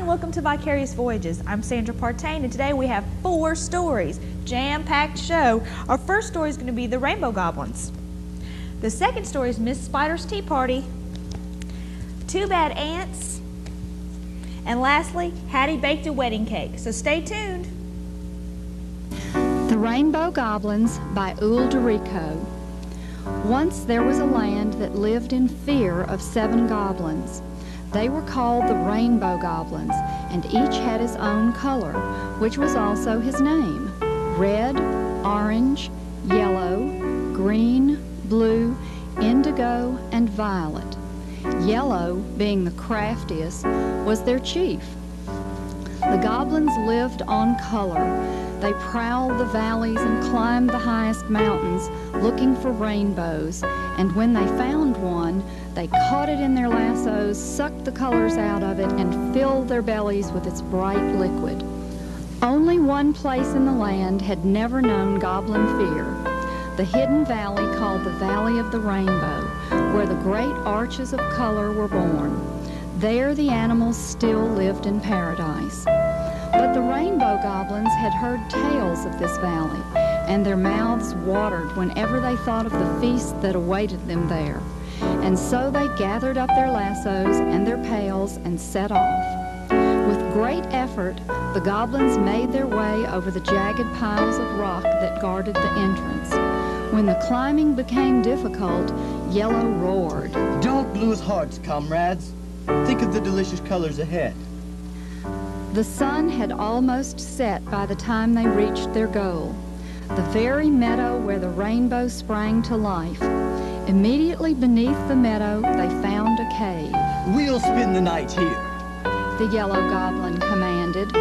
welcome to Vicarious Voyages. I'm Sandra Partain, and today we have 4 stories, jam-packed show. Our first story is going to be the Rainbow Gobblins. The second story is Miss Spider's Tea Party, 2 Bad Ants, and lastly, Hattie Baked a Wedding Cake. So stay tuned. The Rainbow Gobblins by Ulderico. Once there was a land that lived in fear of 7 goblins. They were called the Rainbow Gobblins, and each had his own color, which was also his name: red, orange, yellow, green, blue, indigo, and violet. Yellow, being the craftiest, was their chief. The goblins lived on color. They prowled the valleys and climbed the highest mountains, looking for rainbows, and when they found one, they caught it in their lassos, sucked the colors out of it, and filled their bellies with its bright liquid. Only one place in the land had never known goblin fear, the hidden valley called the Valley of the Rainbow, where the great arches of color were born. There the animals still lived in paradise. But the Rainbow Goblins had heard tales of this valley, and their mouths watered whenever they thought of the feast that awaited them there. And so they gathered up their lassos and their pails and set off. With great effort, the goblins made their way over the jagged piles of rock that guarded the entrance. When the climbing became difficult, Yellow roared. "Don't lose hearts, comrades. Think of the delicious colors ahead." The sun had almost set by the time they reached their goal, the very meadow where the rainbow sprang to life. Immediately beneath the meadow, they found a cave. "We'll spend the night here," the Yellow Goblin commanded.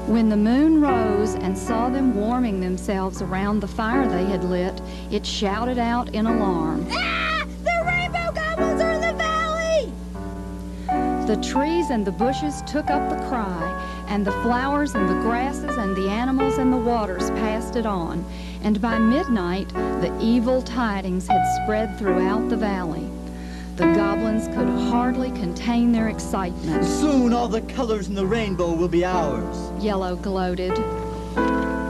When the moon rose and saw them warming themselves around the fire they had lit, it shouted out in alarm, Ah! The Rainbow Goblins are in the valley! The trees and the bushes took up the cry, and the flowers and the grasses and the animals and the waters passed it on, and by midnight the evil tidings had spread throughout the valley. The goblins could hardly contain their excitement. "Soon all the colors in the rainbow will be ours," Yellow gloated.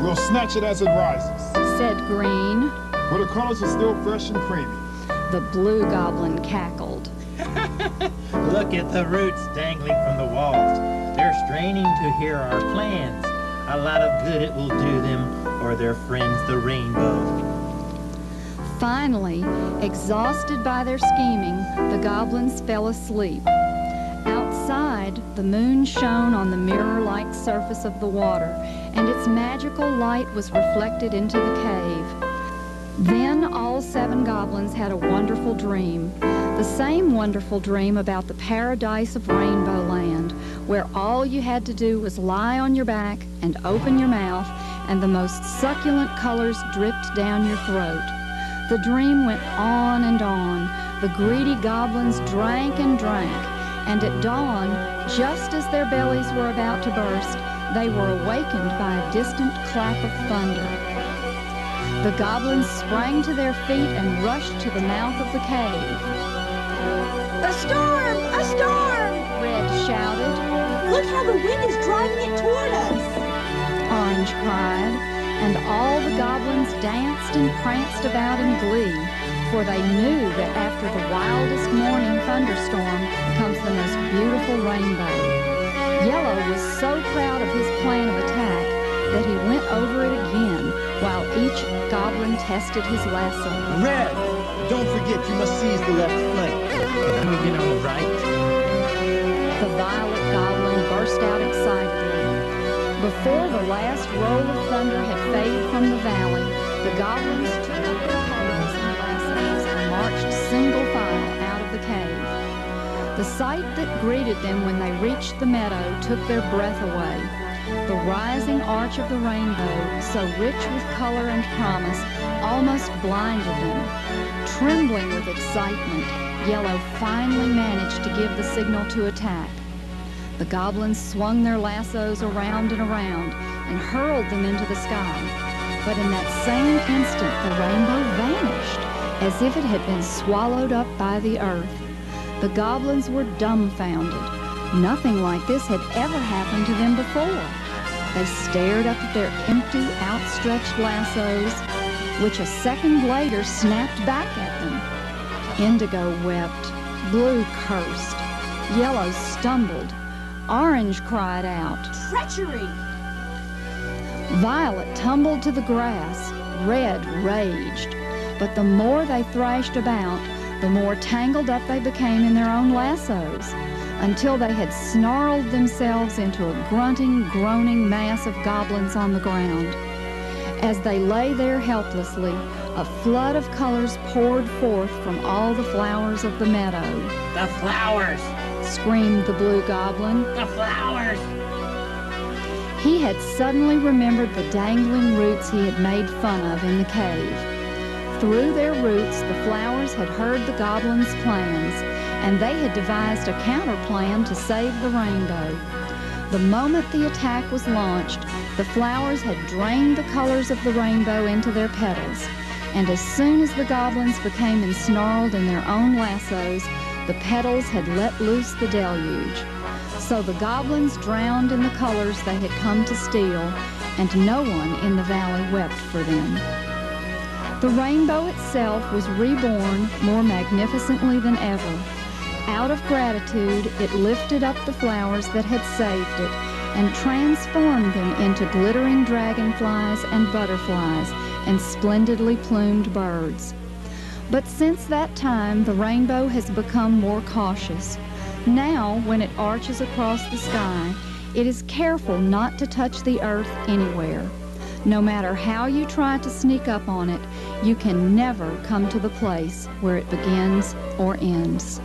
"We'll snatch it as it rises," said Green. "but the colors are still fresh and creamy." The Blue Goblin cackled. Look at the roots dangling from the walls. They're straining to hear our plans. A lot of good it will do them or their friends, the rainbow. Finally, exhausted by their scheming, the goblins fell asleep. Outside, the moon shone on the mirror-like surface of the water, and its magical light was reflected into the cave. Then all 7 goblins had a wonderful dream. The same wonderful dream about the paradise of Rainbow Land, where all you had to do was lie on your back and open your mouth, and the most succulent colors dripped down your throat. The dream went on and on. The greedy goblins drank and drank, and at dawn, just as their bellies were about to burst, they were awakened by a distant clap of thunder. The goblins sprang to their feet and rushed to the mouth of the cave. A storm! A storm! Red shouted. Look how the wind is driving it toward us! Orange cried, and all the goblins danced and pranced about in glee, for they knew that after the wildest morning thunderstorm comes the most beautiful rainbow. Yellow was so proud of his plan of attack that he went over it again, while each goblin tested his lasso. "Red, don't forget you must seize the left flank." Moving on the right. The Violet Goblin burst out excitedly. Before the last roll of thunder had faded from the valley, the goblins took up their pails and lassos and marched single file out of the cave. The sight that greeted them when they reached the meadow took their breath away. The rising arch of the rainbow, so rich with color and promise, almost blinded them. Trembling with excitement, Yellow finally managed to give the signal to attack. The goblins swung their lassos around and around and hurled them into the sky. But in that same instant, the rainbow vanished, as if it had been swallowed up by the earth. The goblins were dumbfounded. Nothing like this had ever happened to them before. They stared up at their empty, outstretched lassos, which a second later snapped back at them. Indigo wept, blue cursed, yellow stumbled, orange cried out, Treachery! violet tumbled to the grass, red raged. But the more they thrashed about, the more tangled up they became in their own lassos, until they had snarled themselves into a grunting, groaning mass of goblins on the ground. As they lay there helplessly, a flood of colors poured forth from all the flowers of the meadow. The flowers! Screamed the blue goblin. The flowers! He had suddenly remembered the dangling roots he had made fun of in the cave. Through their roots, the flowers had heard the goblins' plans, and they had devised a counter-plan to save the rainbow. The moment the attack was launched, the flowers had drained the colors of the rainbow into their petals, and as soon as the goblins became ensnarled in their own lassos, the petals had let loose the deluge. So the goblins drowned in the colors they had come to steal, and no one in the valley wept for them. The rainbow itself was reborn more magnificently than ever. Out of gratitude, it lifted up the flowers that had saved it and transformed them into glittering dragonflies and butterflies and splendidly plumed birds. But since that time, the rainbow has become more cautious. Now, when it arches across the sky, it is careful not to touch the earth anywhere. No matter how you try to sneak up on it, you can never come to the place where it begins or ends.